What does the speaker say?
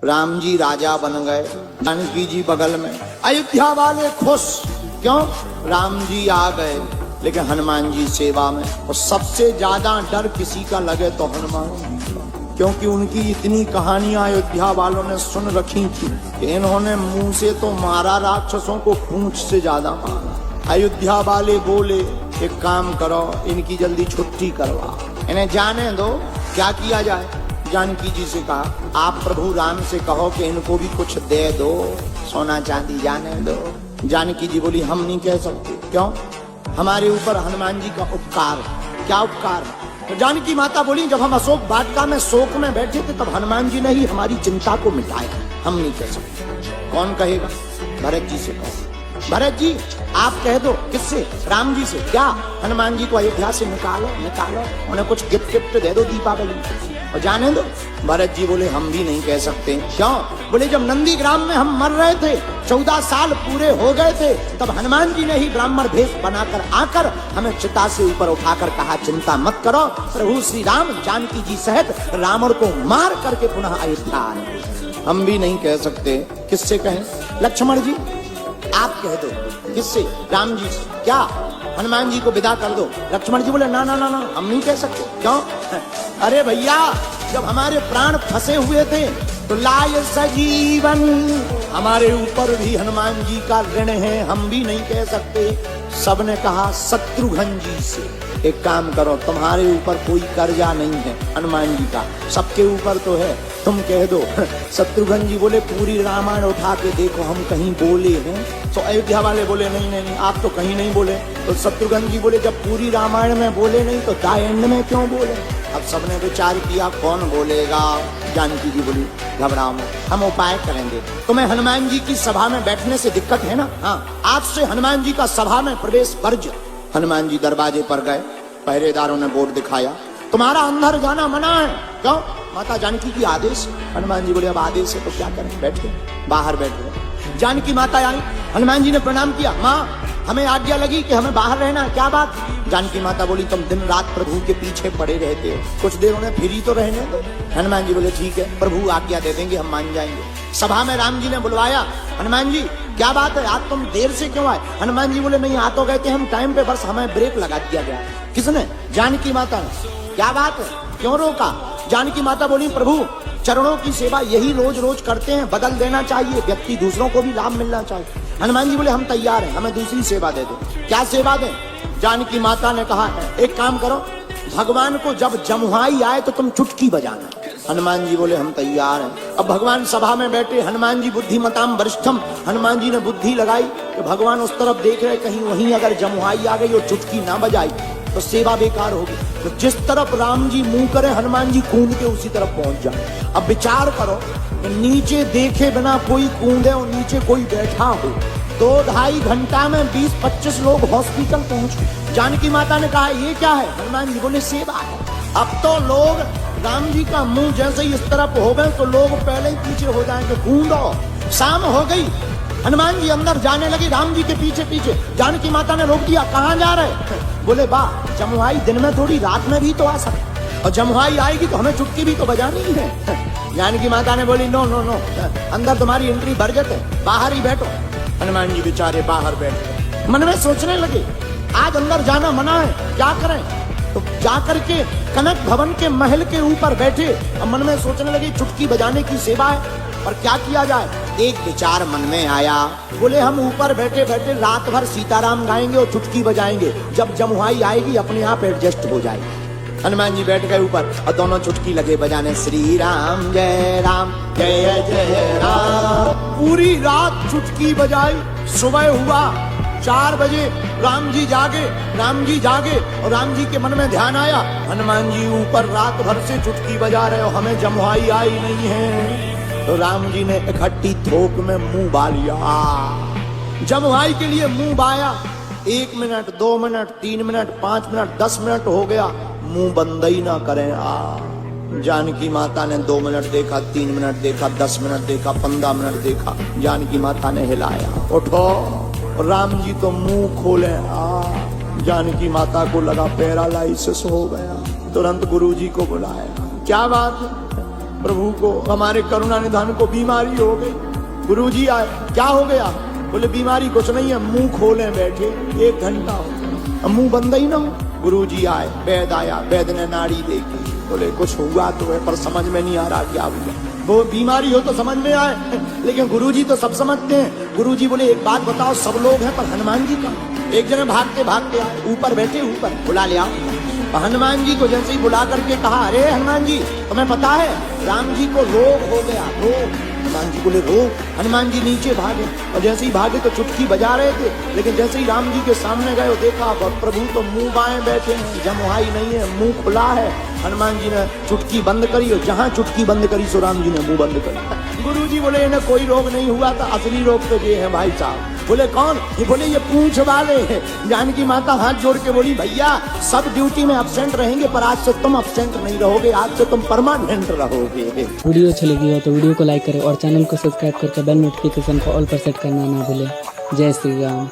राम जी राजा बन गए, जानकी जी बगल में। अयोध्या वाले खुश, क्यों? राम जी आ गए, लेकिन हनुमान जी सेवा में। और सबसे ज्यादा डर किसी का लगे तो हनुमान जी का, क्योंकि उनकी इतनी कहानियां अयोध्या वालों ने सुन रखी थी कि इन्होंने मुंह से तो मारा राक्षसों को, पूंछ से ज्यादा मारा। अयोध्या वाले बोले एक काम करो, इनकी जल्दी छुट्टी करवा, इन्हें जाने दो। क्या किया जाए? जानकी जी से कहा, आप प्रभु राम से कहो कि इनको भी कुछ दे दो, सोना चांदी जाने दो। जानकी जी बोली हम नहीं कह सकते। क्यों? हमारे ऊपर हनुमान जी का उपकार। क्या उपकार? तो जानकी माता बोली जब हम अशोक वाटिका में शोक में बैठे थे तब हनुमान जी ने ही हमारी चिंता को मिटाया, हम नहीं कह सकते। कौन कहेगा? भरत जी से कहो। भरत जी आप कह दो। किससे? राम जी से। क्या? हनुमान जी को अयोध्या से निकालो, उन्हें कुछ गिफ्ट गिफ्ट दे दो दीपावली और जाने दो। भरत जी बोले हम भी नहीं कह सकते। क्यों? बोले जब नंदी ग्राम में हम मर रहे थे, 14 साल पूरे हो गए थे, तब हनुमान जी ने ही ब्राह्मण भेष बनाकर आकर हमें चिता से ऊपर उठाकर कहा चिंता मत करो, प्रभु श्री राम जानकी जी सहित रावण को मार करके पुनः अयोध्या आने। हम भी नहीं कह सकते। किससे कहें? लक्ष्मण जी आप कह दो। किससे? राम जी से। क्या? हनुमान जी को विदा कर दो। लक्ष्मण जी बोले ना ना ना ना, हम नहीं कह सकते। क्यों? अरे भैया जब हमारे प्राण फंसे हुए थे तो लाय सजीवन, हमारे ऊपर भी हनुमान जी का ऋण है, हम भी नहीं कह सकते। सबने कहा शत्रुघ्न जी से। एक काम करो, तुम्हारे ऊपर कोई कर्जा नहीं है हनुमान जी का, सबके ऊपर तो है, तुम कह दो। शत्रुघ्न जी बोले पूरी रामायण उठा के देखो हम कहीं बोले हैं? तो अयोध्या वाले बोले नहीं नहीं नहीं आप तो कहीं नहीं बोले। तो शत्रुघ्न जी बोले जब पूरी रामायण में बोले नहीं तो द एंड में क्यों बोले? अब सबने विचार किया कौन बोलेगा। जानकी जी बोली घबराओ मत, हम उपाय करेंगे। तुम्हें हनुमान जी की सभा में बैठने से दिक्कत है ना? हाँ, आज से हनुमान जी का सभा में प्रवेश वर्ज्य। हनुमान जी दरवाजे पर गए, पहरेदारों ने बोर्ड दिखाया तुम्हारा अंदर जाना मना है। क्यों? माता जानकी की आदेश। हनुमान जी बोले अब आदेश है तो क्या करें, बैठे बाहर बैठ गए। जानकी माता आई, हनुमान जी ने प्रणाम किया, माँ हमें आज्ञा लगी कि हमें बाहर रहना। क्या बात? जानकी माता बोली तुम दिन रात प्रभु के पीछे पड़े रहते हो, कुछ देर उन्हें फ्री तो रहने दो। हनुमान जी बोले ठीक है प्रभु आज्ञा दे देंगे, हम मान जाएंगे। सभा में राम जी ने बुलवाया, हनुमान जी क्या बात है आज तुम देर से क्यों आए? हनुमान जी बोले नहीं आ तो गए थे हम टाइम पे, बस हमें ब्रेक लगा दिया गया। किसने? जानकी माता ने। क्या बात है, क्यों रोका? जानकी माता बोली प्रभु चरणों की सेवा यही रोज रोज करते हैं, बदल देना चाहिए, व्यक्ति दूसरों को भी लाभ मिलना चाहिए। हनुमान जी बोले हम तैयार हैं, हमें दूसरी सेवा दे दो। क्या सेवा दें? जानकी माता ने कहा एक काम करो, भगवान को जब जमुहाई आए तो तुम चुटकी बजाना। हनुमान जी बोले हम तैयार हैं। अब भगवान सभा में बैठे, हनुमान जी बुद्धिमताम वरिष्ठम, हनुमान जी ने बुद्धि लगाई कि भगवान उस तरफ देख रहे, कहीं वहीं अगर जमुहाई आ गई और चुटकी ना बजाई तो सेवा बेकार होगी। तो जिस तरफ राम जी मुंह करे हनुमान जी कूद के उसी तरफ पहुंच जाए। अब विचार करो, नीचे देखे बिना कोई कूदे और नीचे कोई बैठा हो, 2-2.5 घंटा में 20-25 लोग हॉस्पिटल पहुंचे। जानकी माता ने कहा ये क्या है? हनुमान जी बोले सेवा है। अब तो लोग राम जी का मुंह जैसे ही इस तरफ हो गए तो लोग पहले ही पीछे हो जाएंगे, कूदो। शाम हो गई, हनुमान जी अंदर जाने लगे राम जी के पीछे पीछे। जानकी माता ने रोक दिया, कहाँ जा रहे? बोले बा जमुहाई दिन में थोड़ी रात में भी तो आ सकती, और जमुहाई आएगी तो हमें चुटकी भी तो बजानी ही है। जानकी माता ने बोली नो नो नो, अंदर तुम्हारी एंट्री बरजत है, बाहर ही बैठो। हनुमान जी बेचारे बाहर बैठ गए, मन में सोचने लगे आज अंदर जाना मना है, क्या करें? तो जाकर के कनक भवन के महल के ऊपर बैठे, अब मन में सोचने लगे चुटकी बजाने की सेवा है और क्या किया जाए। एक विचार मन में आया, बोले हम ऊपर बैठे बैठे रात भर सीताराम गाएंगे और चुटकी बजाएंगे, जब जमुहाई आएगी अपने आप एडजस्ट हो जाएगी। हनुमान जी बैठ गए ऊपर और दोनों चुटकी लगे बजाने, श्री राम जय जय राम। पूरी रात चुटकी बजाई। सुबह हुआ 4 बजे, राम जी जागे और राम जी के मन में ध्यान आया हनुमान जी ऊपर रात भर से चुटकी बजा रहे हो, हमें जमुहाई आई नहीं है। तो राम जी ने इकट्ठी थोक में मुंह बा लिया, जमुहाई के लिए मुंह बाया। 1 minute 2 minute 3 minute 5 minute 10 minute हो गया, मुंह बंद ही ना करें। जानकी माता ने 2 मिनट देखा, 3 मिनट देखा, 10 मिनट देखा, 15 मिनट देखा। जानकी माता ने हिलाया, उठो। राम जी तो मुंह खोले, जानकी माता को लगा पैरालाइसिस हो गया। तुरंत गुरुजी को बुलाया, क्या बात है? प्रभु को, हमारे करुणा निधान को बीमारी हो गई। गुरुजी आए, क्या हो गया? बोले बीमारी कुछ नहीं है, मुंह खोले बैठे 1 घंटा हो गया, अब मुंह बंद ही ना हो। गुरुजी आए, वैद आया, वैद ने नाड़ी देखी, बोले कुछ हुआ तो है पर समझ में नहीं आ रहा क्या हुआ। वो बीमारी हो तो समझ में आए, लेकिन गुरुजी तो सब समझते हैं। गुरुजी बोले एक बात बताओ, सब लोग हैं पर हनुमान जी का। एक जने भागते भागते आए, ऊपर बैठे, ऊपर बुला लिया। हनुमान जी को जैसे ही बुला करके कहा, अरे हनुमान जी तुम्हें पता है राम जी को रोग हो गया, रोग। हनुमान जी बोले रोग? हनुमान जी नीचे भागे, और जैसे ही भागे तो चुटकी बजा रहे थे, लेकिन जैसे ही राम जी के सामने गए देखा प्रभु तो मुंह बाएं बैठे हैं, जमुहाई नहीं है, मुंह खुला है। हनुमान जी ने चुटकी बंद करी, और जहां चुटकी बंद करी सो राम जी ने मुंह बंद करी। गुरु जी बोले इन्हें कोई रोग नहीं हुआ था, असली रोग तो ये है भाई साहब। बोले कौन? ये बोले ये पूंछ वाले हैं। जानकी माता हाथ जोड़ के बोली, भैया सब ड्यूटी में अब्सेंट रहेंगे पर आज से तुम अब्सेंट नहीं रहोगे, आज से तुम परमानेंट रहोगे। वीडियो अच्छी लगी हो तो वीडियो को लाइक करें और चैनल को सब्सक्राइब करके बेल नोटिफिकेशन को ऑल पर सेट करना ना भूलें। जय श्री राम।